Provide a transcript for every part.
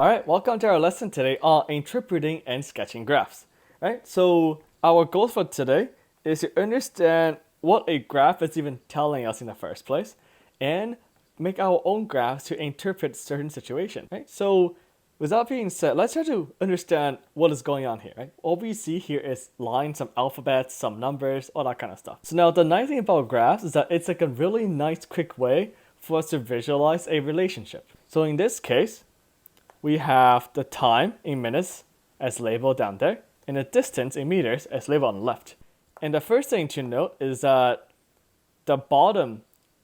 Alright, welcome to our lesson today on interpreting and sketching graphs. Right? So our goal for today is to understand what a graph is even telling us in the first place and make our own graphs to interpret certain situations. Right? So with that being said, let's try to understand what is going on here. Right? All we see here is lines, some alphabets, some numbers, all that kind of stuff. So now the nice thing about graphs is that it's like a really nice quick way for us to visualize a relationship. So in this case, we have the time in minutes as labeled down there, and the distance in meters as labeled on the left. And the first thing to note is that the bottom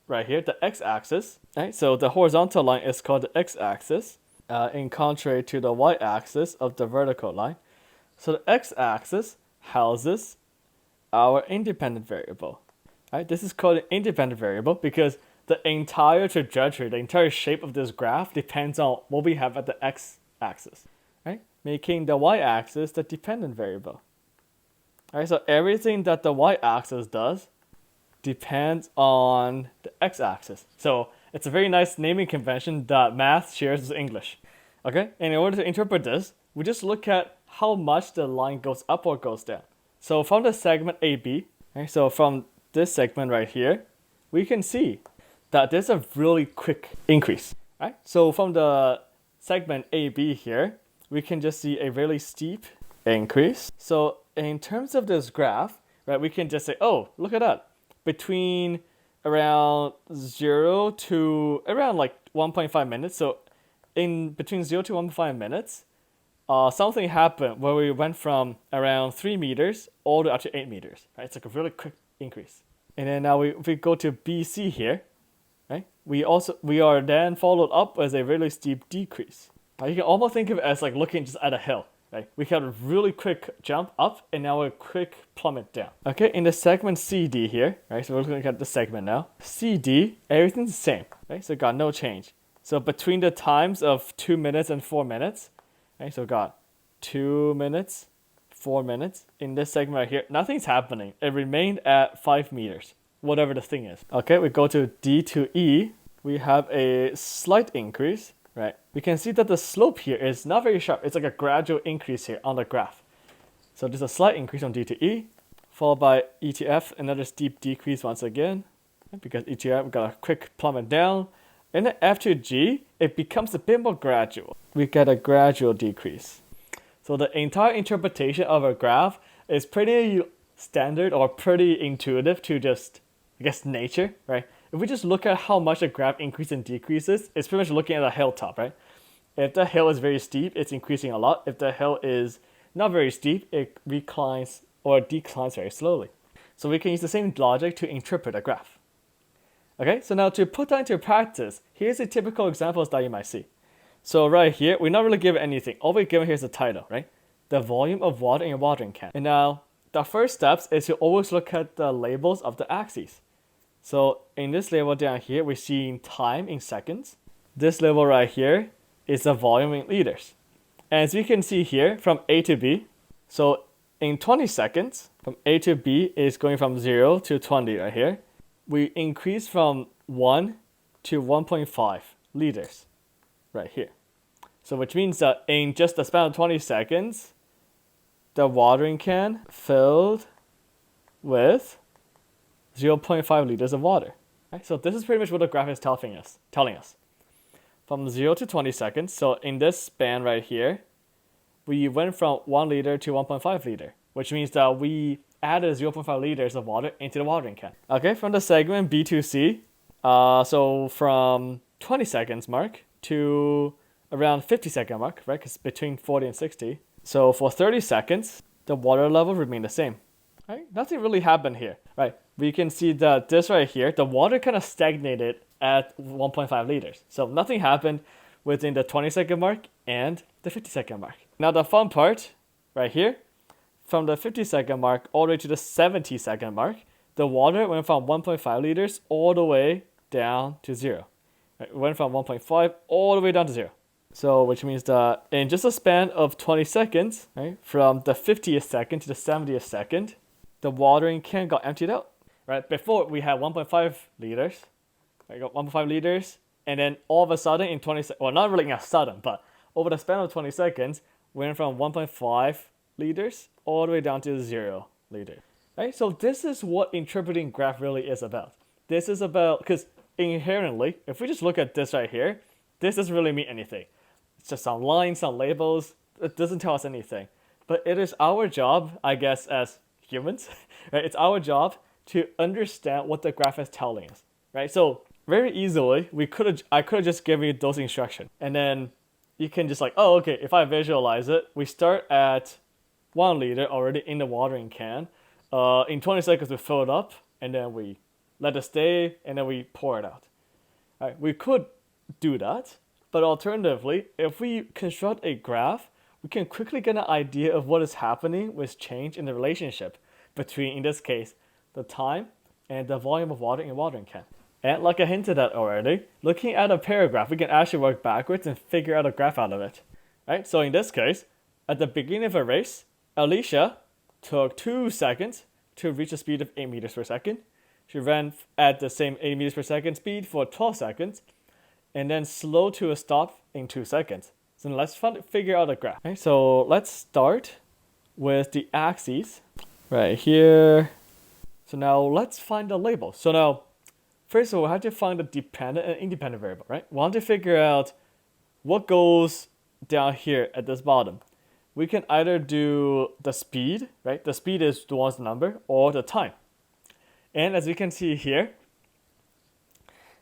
right here, the x-axis, right? So the horizontal line is called the x-axis, in contrary to the y-axis of the vertical line. So the x-axis houses our independent variable. Right? This is called an independent variable because the entire trajectory, the entire shape of this graph depends on what we have at the x-axis, right? Making the y-axis the dependent variable. All right, so everything that the y-axis does depends on the x-axis. So it's a very nice naming convention that math shares with English. Okay, and in order to interpret this, we just look at how much the line goes up or goes down. So from the segment AB, right, so from this segment right here, we can see that there's a really quick increase, right? So from the segment AB here, we can just see a really steep increase. So in terms of this graph, right, we can just say, oh, look at that. Between around 0 to around like 1.5 minutes. So in between 0 to 1.5 minutes, something happened where we went from around 3 meters all the way up to 8 meters, right? It's like a really quick increase. And then now if we go to BC here, right? We are then followed up as a really steep decrease. You can almost think of it as like looking just at a hill, right? We had a really quick jump up and now a quick plummet down. Okay, in the segment CD here, right? So we're looking at the segment now. CD, everything's the same, right? So got no change. So between the times of 2 minutes and 4 minutes, right? So got 2 minutes, 4 minutes. In this segment right here, nothing's happening. It remained at 5 meters. Whatever the thing is. Okay, we go to D to E. We have a slight increase, right? We can see that the slope here is not very sharp. It's like a gradual increase here on the graph. So there's a slight increase on D to E, followed by E to F, another steep decrease once again, because E to F, we got a quick plummet down. And then F to G, it becomes a bit more gradual. We get a gradual decrease. So the entire interpretation of a graph is pretty standard or pretty intuitive to just, I guess, nature, right? If we just look at how much a graph increases and decreases, it's pretty much looking at a hilltop, right? If the hill is very steep, it's increasing a lot. If the hill is not very steep, it reclines or declines very slowly. So we can use the same logic to interpret a graph. Okay, so now to put that into practice, here's the typical examples that you might see. So right here, we're not really given anything. All we're given here is the title, right? The volume of water in your watering can. And now, the first steps is to always look at the labels of the axes. So in this label down here, we're seeing time in seconds. This label right here is the volume in liters. And as you can see here, from A to B, so in 20 seconds, from A to B is going from 0 to 20 right here. We increase from 1 to 1.5 liters right here. So which means that in just the span of 20 seconds, the watering can filled with 0.5 liters of water. Right? So this is pretty much what the graph is telling us. From 0 to 20 seconds, so in this span right here, we went from 1 liter to 1.5 liter, which means that we added 0.5 liters of water into the watering can. Okay, from the segment B to C, so from 20 seconds mark to around 50 second mark, right? Because between 40 and 60. So for 30 seconds, the water level remained the same. Right? Nothing really happened here, right? We can see that this right here, the water kind of stagnated at 1.5 liters. So nothing happened within the 20 second mark and the 50 second mark. Now the fun part right here, from the 50 second mark all the way to the 70 second mark, the water went from 1.5 liters all the way down to 0. Right? It went from 1.5 all the way down to 0. So which means that in just a span of 20 seconds, right, from the 50th second to the 70th second, the watering can got emptied out. Right? Before we had 1.5 liters, right, got 1.5 liters, and then all of a sudden in 20 seconds, well, not really a sudden, but over the span of 20 seconds, went from 1.5 liters all the way down to 0 liters. Right? So this is what interpreting graph really is about. This is about, because inherently, if we just look at this right here, this doesn't really mean anything. It's just some lines, some labels. It doesn't tell us anything. But it is our job, I guess, as humans, right? It's our job to understand what the graph is telling us, right? So very easily, I could have just given you those instructions, and then you can just like, oh, okay, if I visualize it, we start at 1 liter already in the watering can. In 20 seconds, we fill it up, and then we let it stay, and then we pour it out. All right, we could do that, but alternatively, if we construct a graph, we can quickly get an idea of what is happening with change in the relationship between, in this case, the time and the volume of water in a watering can. And like I hinted at already, looking at a paragraph, we can actually work backwards and figure out a graph out of it. Right? So in this case, at the beginning of a race, Alicia took 2 seconds to reach a speed of 8 meters per second. She ran at the same 8 meters per second speed for 12 seconds, and then slowed to a stop in 2 seconds. So let's figure out a graph. Okay, so let's start with the axes right here. So now let's find the label. So now, first of all, we have to find the dependent and independent variable, right? We want to figure out what goes down here at this bottom. We can either do the speed, right? The speed is the one's number, or the time. And as you can see here,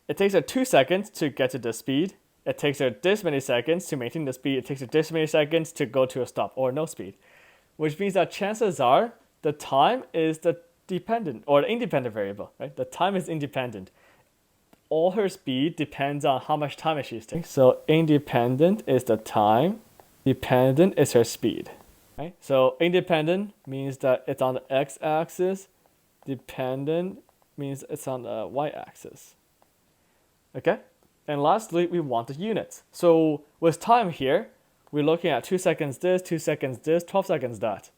it takes her 2 seconds to get to the speed. It takes her this many seconds to maintain the speed. It takes her this many seconds to go to a stop or no speed. Which means that chances are the time is the dependent or the independent variable, right? The time is independent. All her speed depends on how much time she's taking. So independent is the time. Dependent is her speed. Right? So independent means that it's on the x-axis. Dependent means it's on the y-axis. Okay? And lastly, we want the units. So with time here, we're looking at 2 seconds this, 2 seconds this, 12 seconds that.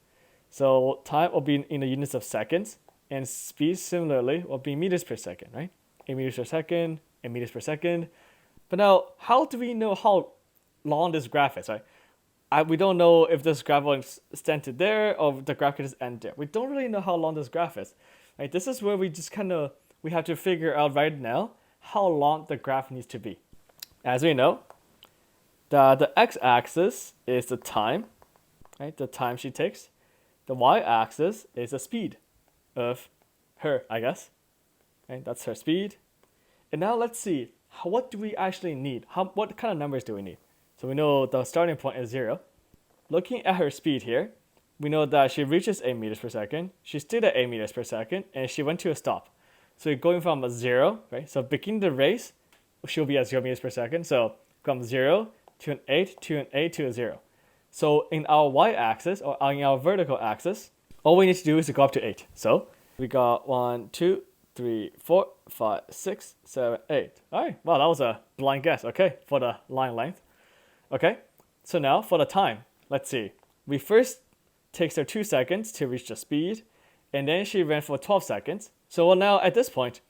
So time will be in the units of seconds, and speed similarly will be meters per second, right? 8 meters per second, 8 meters per second. But now, how do we know how long this graph is, right? We don't know if this graph will extend to there or if the graph can just end there. We don't really know how long this graph is, right? This is where we just we have to figure out right now how long the graph needs to be. As we know, the x-axis is the time, right? The time she takes. The y-axis is the speed of her, I guess. Right? That's her speed. And now let's see, what do we actually need? What kind of numbers do we need? So we know the starting point is 0. Looking at her speed here, we know that she reaches 8 meters per second. She stayed at 8 meters per second, and she went to a stop. So you're going from a 0, right? So beginning the race, she'll be at 0 meters per second. So from 0 to an 8 to an 8 to a 0. So in our y-axis, or on our vertical axis, all we need to do is to go up to 8. So we got 1, 2, 3, 4, 5, 6, 7, 8. All right, wow, that was a blind guess, okay, for the line length. Okay, so now for the time, let's see. We first takes her 2 seconds to reach the speed, and then she ran for 12 seconds. So now at this point,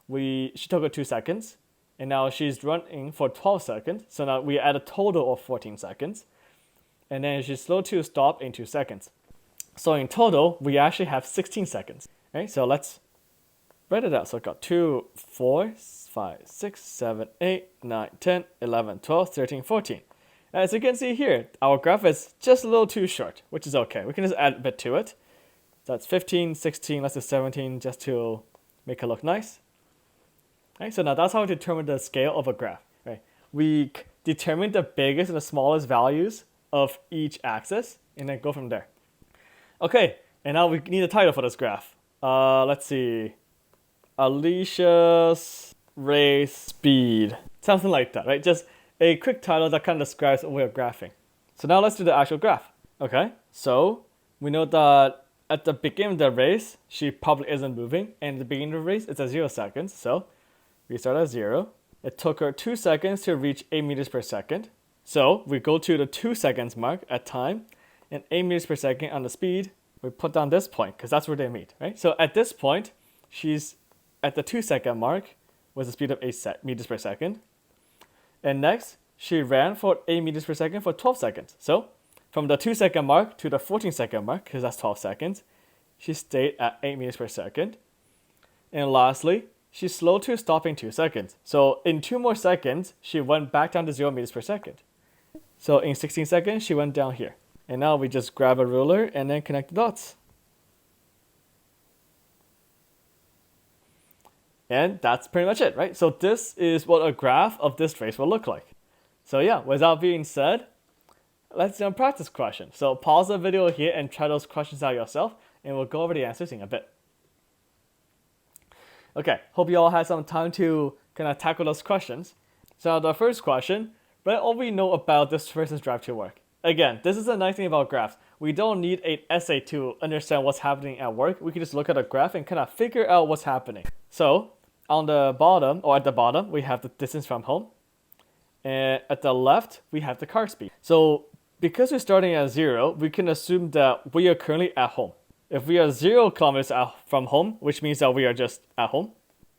she took her 2 seconds, and now she's running for 12 seconds. So now we add a total of 14 seconds, and then she slowed to a stop in 2 seconds. So in total, we actually have 16 seconds. Right? So let's write it out. So I got 2, 4, 5, 6, 7, 8, 9, 10, 11, 12, 13, 14. As you can see here, our graph is just a little too short, which is okay. We can just add a bit to it. That's 15, 16, let's do 17 just to make it look nice. Right, so now that's how we determine the scale of a graph. Right? We determine the biggest and the smallest values of each axis and then go from there. Okay, and now we need a title for this graph. Let's see. Alicia's race speed. Something like that, right? Just a quick title that kind of describes what we're graphing. So now let's do the actual graph. Okay, so we know that at the beginning of the race, she probably isn't moving. And at the beginning of the race, it's at 0 seconds. So we start at 0. It took her 2 seconds to reach 8 meters per second. So we go to the 2 seconds mark at time and 8 meters per second on the speed. We put down this point because that's where they meet, right? So at this point, she's at the 2 second mark with a speed of 8 meters per second. And next, she ran for 8 meters per second for 12 seconds. So from the 2-second mark to the 14-second mark, because that's 12 seconds, she stayed at 8 meters per second. And lastly, she slowed to a stopping 2 seconds. So in 2 more seconds, she went back down to 0 meters per second. So in 16 seconds, she went down here. And now we just grab a ruler and then connect the dots. And that's pretty much it, right? So this is what a graph of this race will look like. So yeah, with that being said, let's do a practice question. So pause the video here and try those questions out yourself, and we'll go over the answers in a bit. Okay, hope you all had some time to kind of tackle those questions. So the first question, what all we know about this person's drive to work? Again, this is the nice thing about graphs. We don't need an essay to understand what's happening at work. We can just look at a graph and kind of figure out what's happening. So on the bottom, or at the bottom, we have the distance from home. And at the left, we have the car speed. So because we're starting at 0, we can assume that we are currently at home. If we are 0 kilometers out from home, which means that we are just at home.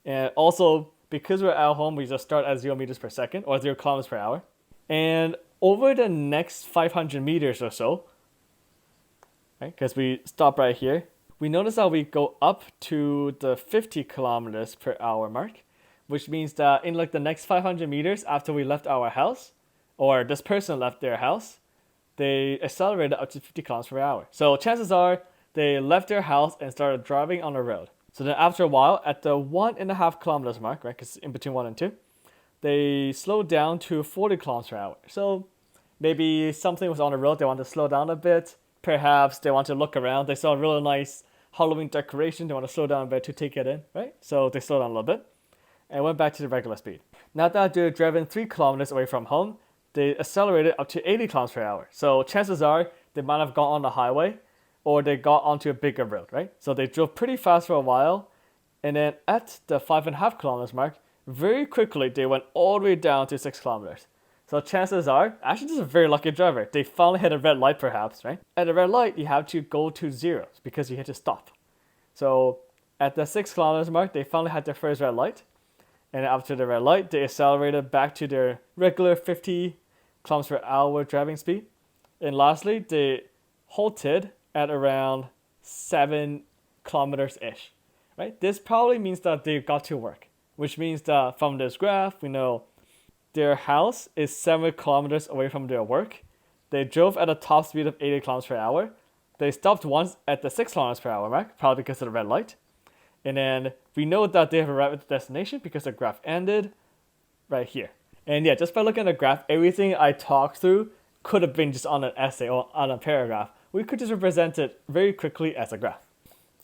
And also, because we're at home, we just start at 0 meters per second, or 0 kilometers per hour. And over the next 500 meters or so, right, because we stop right here, we notice that we go up to the 50 kilometers per hour mark, which means that in like the next 500 meters after we left our house, or this person left their house, they accelerated up to 50 kilometers per hour. So chances are they left their house and started driving on the road. So then after a while, at the 1.5 kilometers mark, right, because in between 1 and 2, they slowed down to 40 kilometers per hour. So maybe something was on the road, they want to slow down a bit. Perhaps they want to look around. They saw a really nice Halloween decoration. They want to slow down a bit to take it in, right? So they slowed down a little bit and went back to the regular speed. Now that they're driven 3 kilometers away from home, they accelerated up to 80 kilometers per hour. So chances are they might have gone on the highway or they got onto a bigger road, right? So they drove pretty fast for a while. And then at the 5.5 kilometers mark, very quickly they went all the way down to 6 kilometers. So chances are, actually this is a very lucky driver. They finally hit a red light perhaps, right? At a red light, you have to go to 0 because you had to stop. So at the 6 kilometers mark, they finally had their first red light. And after the red light, they accelerated back to their regular 50 kilometers per hour driving speed. And lastly, they halted at around 7 kilometers-ish, right? This probably means that they got to work, which means that from this graph, we know their house is 7 kilometers away from their work. They drove at a top speed of 80 kilometers per hour. They stopped once at the 6 kilometers per hour mark, probably because of the red light. And then we know that they have arrived at the destination because the graph ended right here. And yeah, just by looking at the graph, everything I talked through could have been just on an essay or on a paragraph. We could just represent it very quickly as a graph.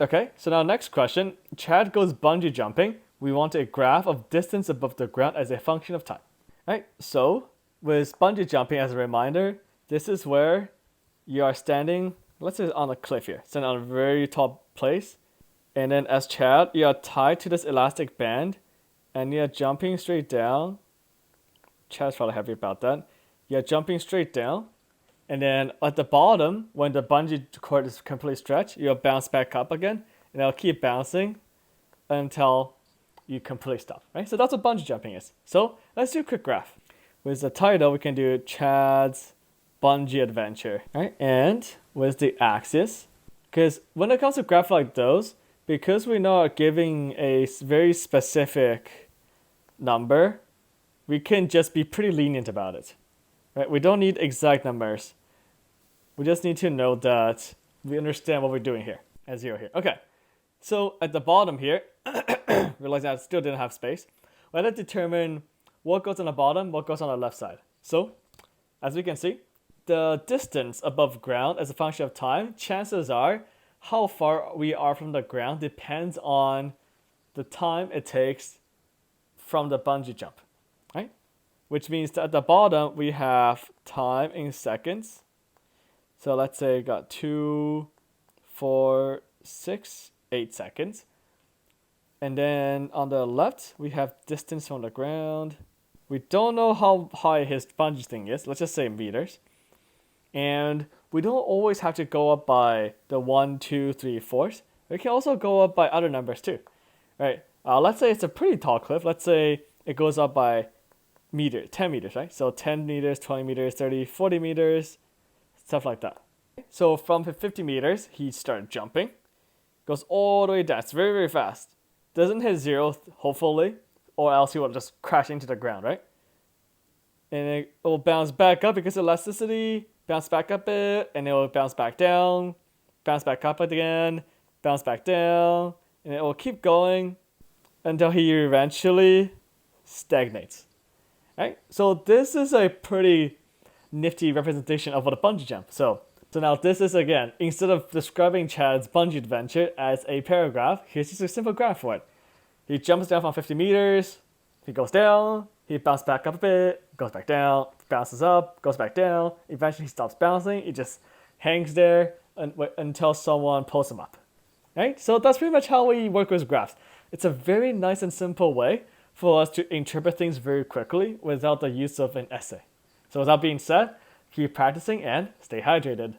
Okay, so now next question. Chad goes bungee jumping. We want a graph of distance above the ground as a function of time. Right, so with bungee jumping as a reminder, this is where you are standing, let's say on a cliff here, standing on a very tall place. And then as Chad, you are tied to this elastic band and you're jumping straight down. Chad's probably happy about that. You're jumping straight down. And then at the bottom, when the bungee cord is completely stretched, you'll bounce back up again. And it'll keep bouncing until you completely stop, right? So that's what bungee jumping is. So let's do a quick graph. With the title, we can do Chad's bungee adventure, right? And with the axis, because when it comes to graphs like those, because we're not giving a very specific number, we can just be pretty lenient about it, right? We don't need exact numbers. We just need to know that we understand what we're doing here at 0 here. Okay, so at the bottom here, realizing I still didn't have space, we had to determine what goes on the bottom, what goes on the left side. So, as we can see, the distance above ground as a function of time, chances are how far we are from the ground depends on the time it takes from the bungee jump, right? Which means that at the bottom, we have time in seconds. So let's say got 2, 4, 6, 8 seconds. And then on the left, we have distance from the ground. We don't know how high his bungee thing is. Let's just say meters. And we don't always have to go up by the 1, 2, 3, 4s. We can also go up by other numbers too, right? Let's say it's a pretty tall cliff. Let's say it goes up by 10 meters, right? So 10 meters, 20 meters, 30, 40 meters, stuff like that. So from 50 meters, he started jumping, goes all the way down. It's very, very fast. Doesn't hit zero, hopefully, or else he will just crash into the ground, right? And it will bounce back up because of elasticity, bounce back up it, and it will bounce back down, bounce back up again, bounce back down, and it will keep going until he eventually stagnates. Right? So this is a pretty nifty representation of what a bungee jump. So now this is again, instead of describing Chad's bungee adventure as a paragraph, here's just a simple graph for it. He jumps down from 50 meters, he goes down, he bounces back up a bit, goes back down, bounces up, goes back down, eventually he stops bouncing, he just hangs there until someone pulls him up. Right? So that's pretty much how we work with graphs. It's a very nice and simple way for us to interpret things very quickly without the use of an essay. So with that being said, keep practicing and stay hydrated.